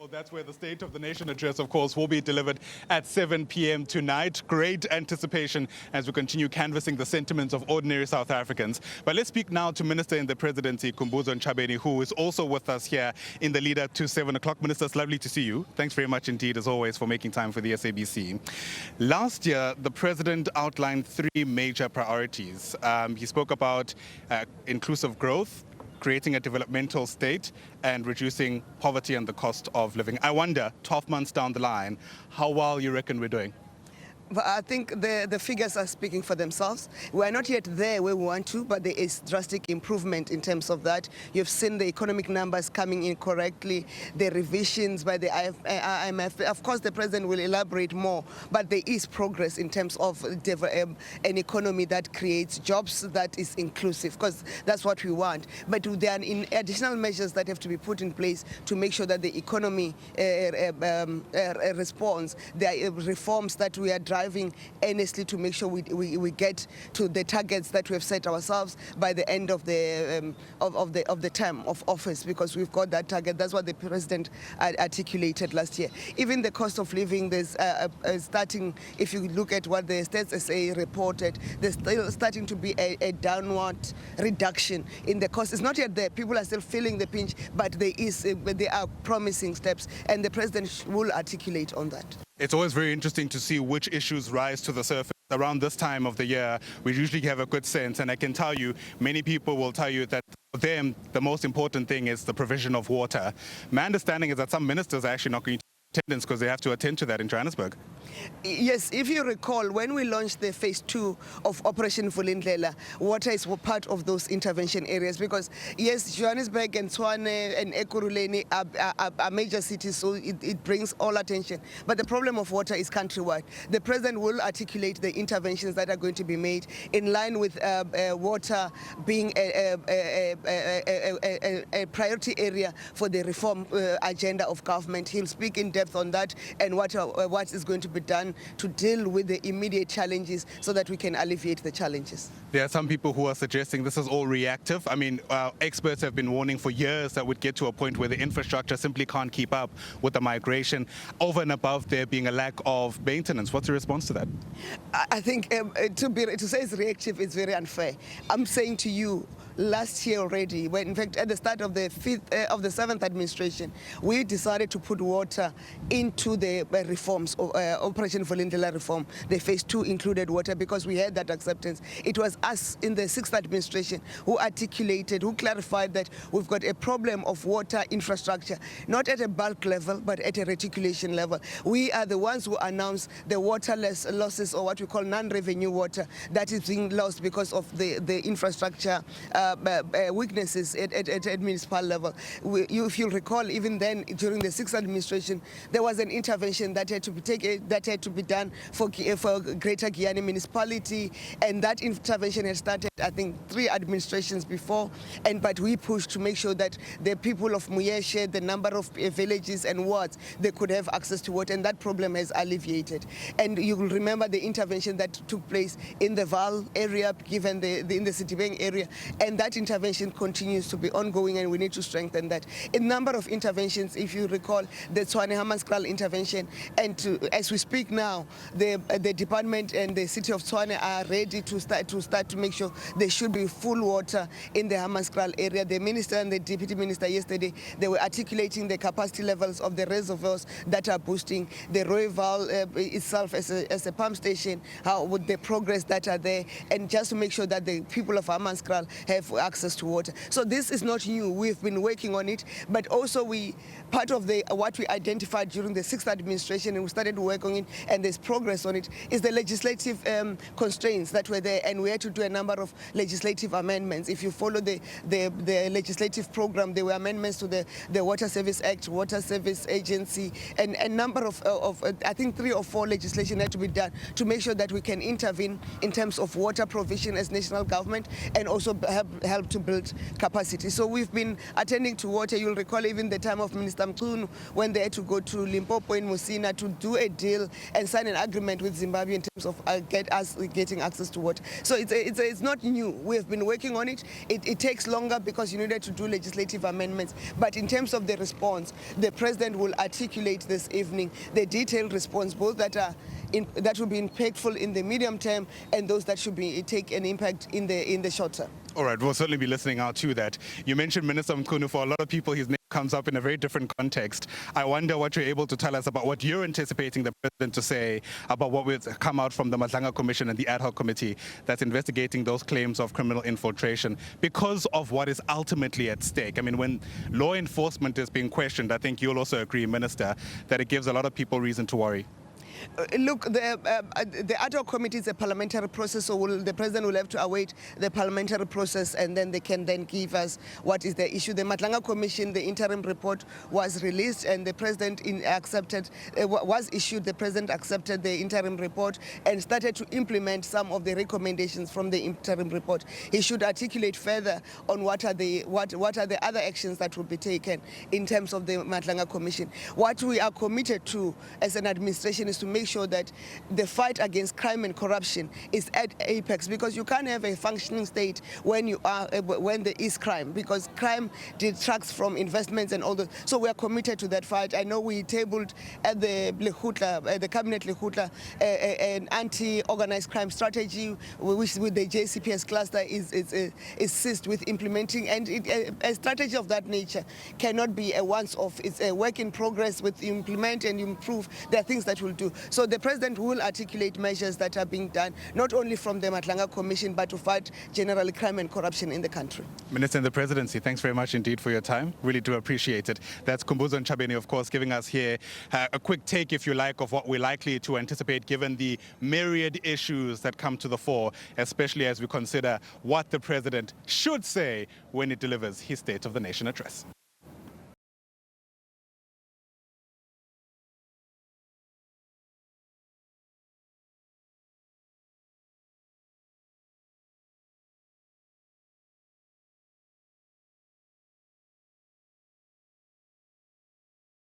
Well, that's where the State of the Nation address, of course, will be delivered at 7 p.m. tonight. Great anticipation as we continue canvassing the sentiments of ordinary South Africans. But let's speak now to Minister in the Presidency, Kumbuzo Nchabeni, who is also with us here in the lead up to 7 o'clock. Minister, it's lovely to see you. Thanks very much indeed, as always, for making time for the SABC. Last year, the President outlined 3 major priorities. He spoke about inclusive growth, creating a developmental state, and reducing poverty and the cost of living. I wonder, 12 months down the line, how well you reckon we're doing? I think the figures are speaking for themselves. We're not yet there where we want to, but there is drastic improvement in terms of that. You've seen the economic numbers coming in correctly, the revisions by the IMF. Of course, the President will elaborate more, but there is progress in terms of an economy that creates jobs, that is inclusive, because that's what we want. But there are additional measures that have to be put in place to make sure that the economy responds. There are reforms that we are driving earnestly to make sure we get to the targets that we have set ourselves by the end of the term of office, because we've got that target. That's what the President articulated last year. Even the cost of living, there's starting, if you look at what the Stats SA reported, there's still starting to be a downward reduction in the cost. It's not yet there. People are still feeling the pinch, but there are promising steps, and the President will articulate on that. It's always very interesting to see which issues rise to the surface. Around this time of the year, we usually have a good sense, and I can tell you, many people will tell you that for them, the most important thing is the provision of water. My understanding is that some ministers are actually not going to attendance because they have to attend to that in Johannesburg. Yes, if you recall, when we launched the phase 2 of Operation Vulindlela, water is part of those intervention areas, because yes, Johannesburg and Tshwane and Ekurhuleni are major cities, so it brings all attention. But the problem of water is countrywide. The President will articulate the interventions that are going to be made in line with water being a priority area for the reform agenda of government. He'll speak in depth on that and what is going to be done to deal with the immediate challenges so that we can alleviate the challenges. There are some people who are suggesting this is all reactive. I mean, experts have been warning for years that we'd get to a point where the infrastructure simply can't keep up with the migration, over and above there being a lack of maintenance. What's your response to that? I think to say it's reactive is very unfair. I'm saying to you, last year already, when in fact at the start of the 7th administration, we decided to put water into the reforms of Operation Vulindlela reform. The phase 2 included water because we had that acceptance. It was us in the 6th administration who articulated, who clarified that we've got a problem of water infrastructure, not at a bulk level, but at a reticulation level. We are the ones who announced the water losses, or what we call non-revenue water, that is being lost because of the infrastructure weaknesses at municipal level. If you recall, even then, during the 6th administration, there was an intervention that had to be done for Greater Giyani municipality, and that intervention had started, I think, 3 administrations before, but we pushed to make sure that the people of Muyeshe, the number of villages and wards, they could have access to water, and that problem has alleviated. And you will remember the intervention that took place in the Vaal area, given in the Citybeng area, and that intervention continues to be ongoing, and we need to strengthen that. A number of interventions, if you recall, the Tshwane Hammanskraal intervention, and as we speak now, the department and the city of Tshwane are ready to start to make sure there should be full water in the Hammanskraal area. The minister and the deputy minister yesterday, they were articulating the capacity levels of the reservoirs that are boosting the Rooivaal itself as a pump station, how would the progress that are there, and just to make sure that the people of Hammanskraal have access to water. So this is not new. We've been working on it, but also part of what we identified during the 6th administration, and we started working on it, and there's progress on it, is the legislative constraints that were there, and we had to do a number of legislative amendments. If you follow the legislative program, there were amendments to the Water Service Act, Water Service Agency, and a number of I think 3 or 4 legislation had to be done to make sure that we can intervene in terms of water provision as national government, and also help help to build capacity. So we've been attending to water. You'll recall even the time of Minister Mchunu when they had to go to Limpopo in Musina to do a deal and sign an agreement with Zimbabwe in terms of getting access to water. So it's not new. We have been working on it. It takes longer because you needed to do legislative amendments. But in terms of the response, the President will articulate this evening the detailed response, both that will be impactful in the medium term and those that should take an impact in the short term. All right, we'll certainly be listening out to that. You mentioned Minister Mchunu. For a lot of people, his name comes up in a very different context. I wonder what you're able to tell us about what you're anticipating the President to say about what will come out from the Madlanga Commission and the ad hoc committee that's investigating those claims of criminal infiltration because of what is ultimately at stake. I mean, when law enforcement is being questioned, I think you'll also agree, Minister, that it gives a lot of people reason to worry. Look, the ad hoc committee is a parliamentary process, so the President will have to await the parliamentary process and then they can then give us what is the issue. The Madlanga Commission, the interim report was released and the President was issued. The President accepted the interim report and started to implement some of the recommendations from the interim report. He should articulate further on what are the other actions that will be taken in terms of the Madlanga Commission. What we are committed to as an administration is to make sure that the fight against crime and corruption is at apex, because you can't have a functioning state when there is crime, because crime detracts from investments and all that. So we are committed to that fight. I know we tabled at the cabinet Lehutla an anti-organized crime strategy, which with the JCPS cluster is seized with implementing, and a strategy of that nature cannot be a once-off. It's a work in progress. With implement and improve, there are things that we'll do. So the President will articulate measures that are being done, not only from the Madlanga Commission, but to fight generally crime and corruption in the country. Minister in the Presidency, thanks very much indeed for your time. Really do appreciate it. That's Kumbuzo Nchabeni, of course, giving us here a quick take, if you like, of what we're likely to anticipate given the myriad issues that come to the fore, especially as we consider what the President should say when he delivers his State of the Nation address.